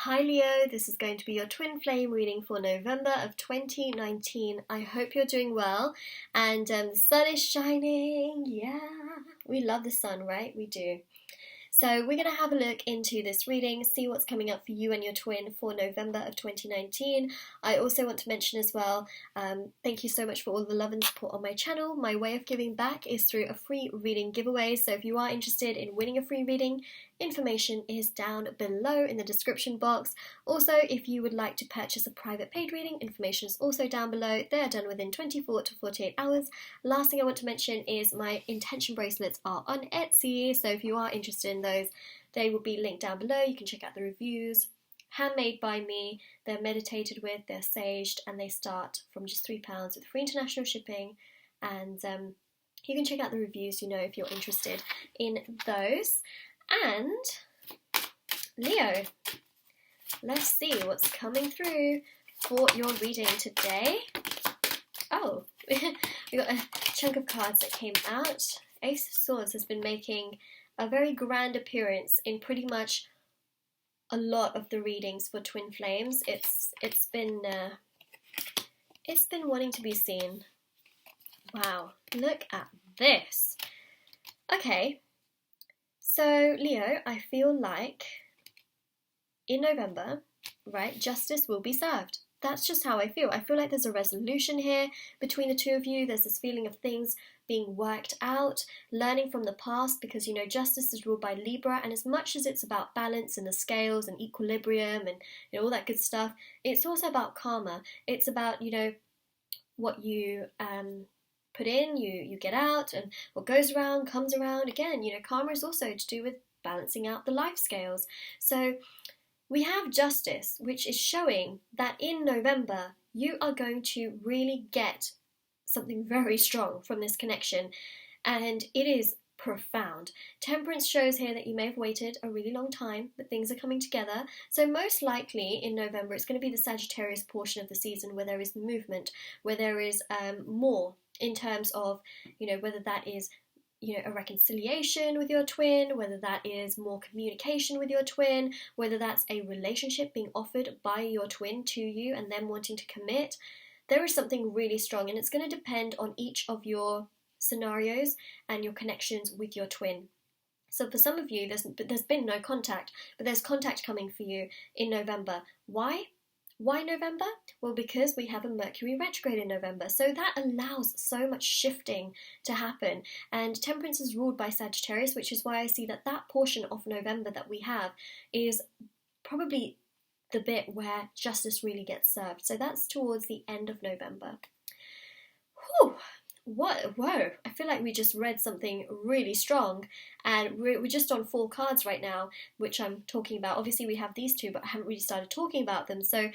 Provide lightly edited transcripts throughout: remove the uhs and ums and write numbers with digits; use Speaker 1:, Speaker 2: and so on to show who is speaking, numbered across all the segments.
Speaker 1: Hi Leo, this is going to be your twin flame reading for November of 2019. I hope you're doing well and the sun is shining. Yeah, we love the sun, right? We do. So we're going to have a look into this reading, see what's coming up for you and your twin for November of 2019. I also want to mention as well, thank you so much for all the love and support on my channel. My way of giving back is through a free reading giveaway, so if you are interested in winning a free reading, information is down below in the description box. Also, if you would like to purchase a private paid reading, information is also down below. They are done within 24 to 48 hours. Last thing I want to mention is my intention bracelets are on Etsy, so if you are interested in those, they will be linked down below. You can check out the reviews. Handmade by me, they're meditated with, they're saged, and they start from just £3 with free international shipping. And you can check out the reviews, if you're interested in those. And Leo, let's see what's coming through for your reading today. Oh, we got a chunk of cards that came out. Ace of Swords has been making a very grand appearance in pretty much a lot of the readings for twin flames. It's been wanting to be seen. Wow, look at this. Okay. So, Leo, I feel like in November, right, justice will be served. That's just how I feel. I feel like there's a resolution here between the two of you. There's this feeling of things being worked out, learning from the past, because, justice is ruled by Libra, and as much as it's about balance and the scales and equilibrium and all that good stuff, it's also about karma. It's about, what you put in, you get out, and what goes around comes around again. Karma is also to do with balancing out the life scales. So we have justice, which is showing that in November you are going to really get something very strong from this connection, and it is profound. Temperance shows here that you may have waited a really long time, but things are coming together. So most likely in November it's going to be the Sagittarius portion of the season where there is movement, where there is more in terms of, whether that is, a reconciliation with your twin, whether that is more communication with your twin, whether that's a relationship being offered by your twin to you and them wanting to commit. There is something really strong, and it's going to depend on each of your scenarios and your connections with your twin. So for some of you, there's been no contact, but there's contact coming for you in November. Why? Why November? Well, because we have a Mercury retrograde in November, so that allows so much shifting to happen. And Temperance is ruled by Sagittarius, which is why I see that portion of November that we have is probably the bit where justice really gets served. So that's towards the end of November. Whew! Whoa, I feel like we just read something really strong, and we're just on 4 cards right now, which I'm talking about. Obviously we have these two, but I haven't really started talking about them. So,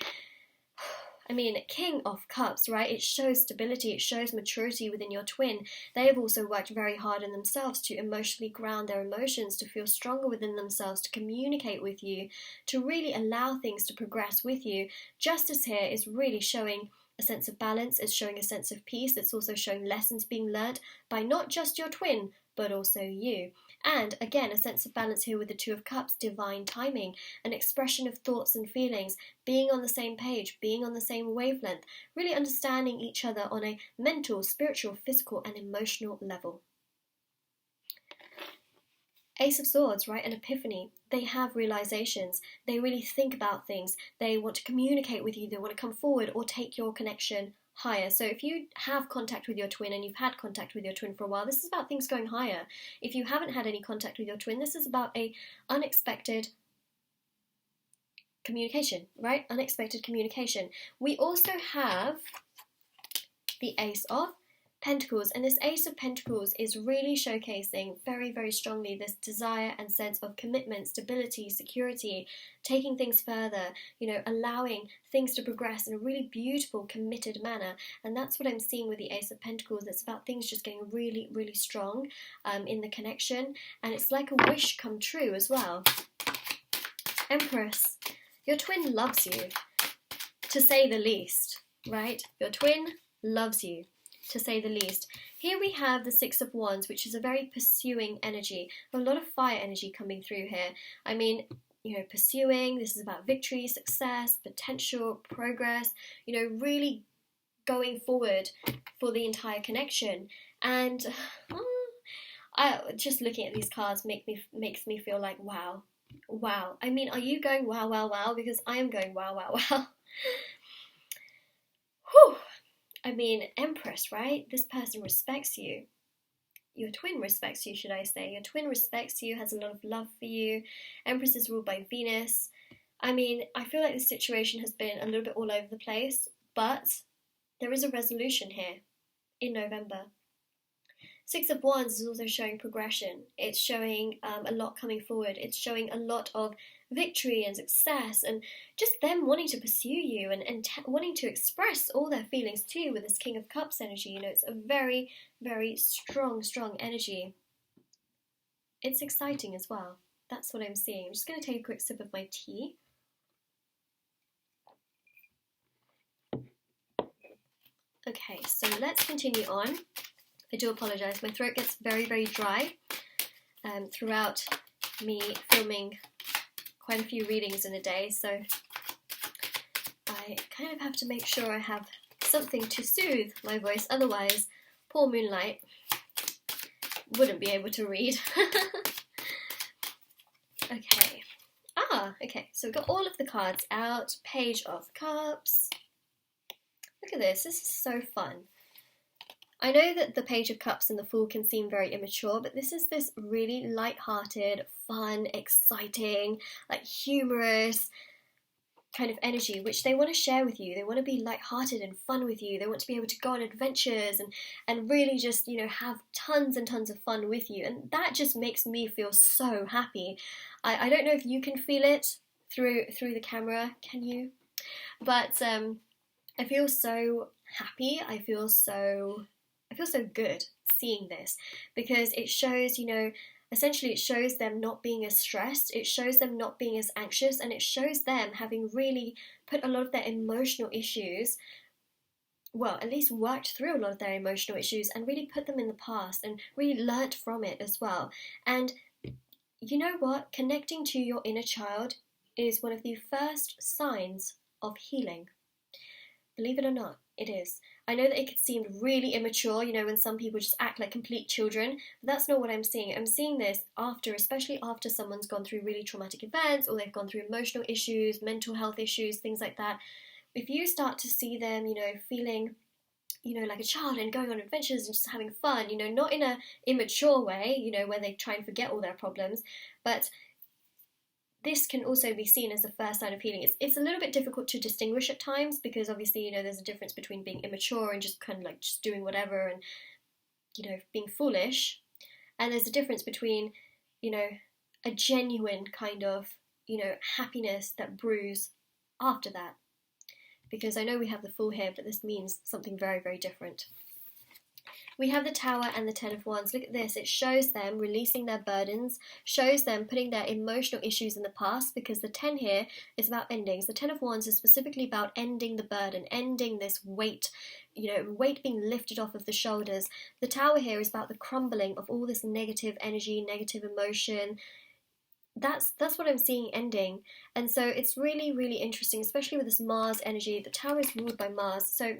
Speaker 1: I mean, King of Cups, right? It shows stability, it shows maturity within your twin. They have also worked very hard in themselves to emotionally ground their emotions, to feel stronger within themselves, to communicate with you, to really allow things to progress with you. Justice here is really showing a sense of balance, it's showing a sense of peace, it's also showing lessons being learnt by not just your twin, but also you. And again, a sense of balance here with the Two of Cups, divine timing, an expression of thoughts and feelings, being on the same page, being on the same wavelength, really understanding each other on a mental, spiritual, physical, and emotional level. Ace of Swords, right, an epiphany. They have realizations. They really think about things. They want to communicate with you. They want to come forward or take your connection higher. So if you have contact with your twin and you've had contact with your twin for a while, this is about things going higher. If you haven't had any contact with your twin, this is about a unexpected communication, right? Unexpected communication. We also have the Ace of Pentacles, and this Ace of Pentacles is really showcasing very, very strongly this desire and sense of commitment, stability, security, taking things further, allowing things to progress in a really beautiful, committed manner. And that's what I'm seeing with the Ace of Pentacles. It's about things just getting really, really strong in the connection, and it's like a wish come true as well. Empress, your twin loves you, to say the least, right? Your twin loves you, to say the least. Here we have the Six of Wands, which is a very pursuing energy, a lot of fire energy coming through here. I mean, pursuing. This is about victory, success, potential, progress, really going forward for the entire connection. And just looking at these cards makes me feel like, wow. I mean, are you going wow, wow, wow? Because I am going wow, wow, wow. Whew. I mean, Empress, right? This person respects you. Your twin respects you, should I say. Your twin respects you, has a lot of love for you. Empress is ruled by Venus. I mean, I feel like this situation has been a little bit all over the place, but there is a resolution here in November. Six of Wands is also showing progression. It's showing a lot coming forward. It's showing a lot of victory and success, and just them wanting to pursue you and wanting to express all their feelings to you with this King of Cups energy. It's a very, very strong energy. It's exciting as well. That's what I'm seeing. I'm just going to take a quick sip of my tea. Okay, so let's continue on. I do apologise, my throat gets very, very dry throughout me filming quite a few readings in a day, so I kind of have to make sure I have something to soothe my voice, otherwise poor Moonlight wouldn't be able to read. Okay, so we've got all of the cards out. Page of Cups. Look at this is so fun. I know that the Page of Cups and the Fool can seem very immature, but this is this really light-hearted, fun, exciting, like humorous kind of energy, which they want to share with you. They want to be light-hearted and fun with you. They want to be able to go on adventures and really just, have tons and tons of fun with you. And that just makes me feel so happy. I don't know if you can feel it through the camera, can you? But I feel so happy. I feel so good seeing this, because it shows, essentially it shows them not being as stressed, it shows them not being as anxious, and it shows them having really put a lot of their emotional issues, well, at least worked through a lot of their emotional issues and really put them in the past and really learnt from it as well. And you know what? Connecting to your inner child is one of the first signs of healing. Believe it or not, it is. I know that it could seem really immature, when some people just act like complete children, but that's not what I'm seeing. I'm seeing this especially after someone's gone through really traumatic events, or they've gone through emotional issues, mental health issues, things like that. If you start to see them, feeling, like a child and going on adventures and just having fun, not in a immature way, where they try and forget all their problems, but this can also be seen as the first sign of healing. It's a little bit difficult to distinguish at times, because obviously, there's a difference between being immature and just kind of like just doing whatever and, being foolish. And there's a difference between, a genuine kind of, happiness that brews after that. Because I know we have the Fool here, but this means something very, very different. We have the Tower and the Ten of Wands. Look at this. It shows them releasing their burdens, shows them putting their emotional issues in the past, because the 10 here is about endings. The 10 of Wands is specifically about ending the burden, ending this weight, weight being lifted off of the shoulders. The Tower here is about the crumbling of all this negative energy, negative emotion. That's what I'm seeing ending. And so it's really, really interesting, especially with this Mars energy. The Tower is ruled by Mars. So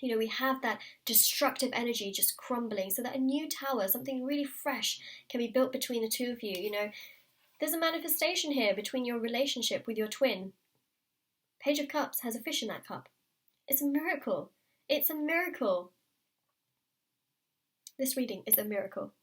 Speaker 1: we have that destructive energy just crumbling, so that a new tower, something really fresh, can be built between the two of you. There's a manifestation here between your relationship with your twin. Page of Cups has a fish in that cup. It's a miracle. It's a miracle. This reading is a miracle.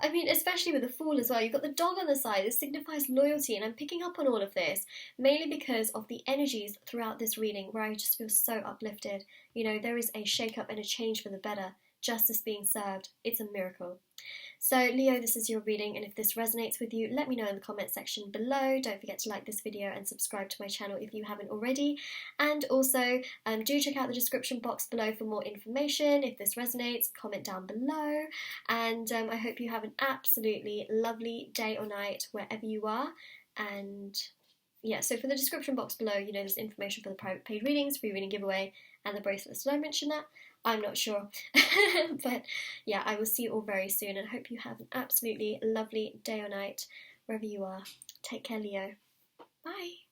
Speaker 1: I mean, especially with the Fool as well. You've got the dog on the side. This signifies loyalty, and I'm picking up on all of this, mainly because of the energies throughout this reading, where I just feel so uplifted. There is a shake-up and a change for the better. Justice being served. It's a miracle. So, Leo, this is your reading, and if this resonates with you, let me know in the comment section below. Don't forget to like this video and subscribe to my channel if you haven't already. And also, do check out the description box below for more information. If this resonates, comment down below. And I hope you have an absolutely lovely day or night wherever you are. And yeah, so for the description box below, there's information for the private paid readings, free reading giveaway, and the bracelets. Did I mention that? I'm not sure. But yeah, I will see you all very soon, and I hope you have an absolutely lovely day or night wherever you are. Take care, Leo. Bye.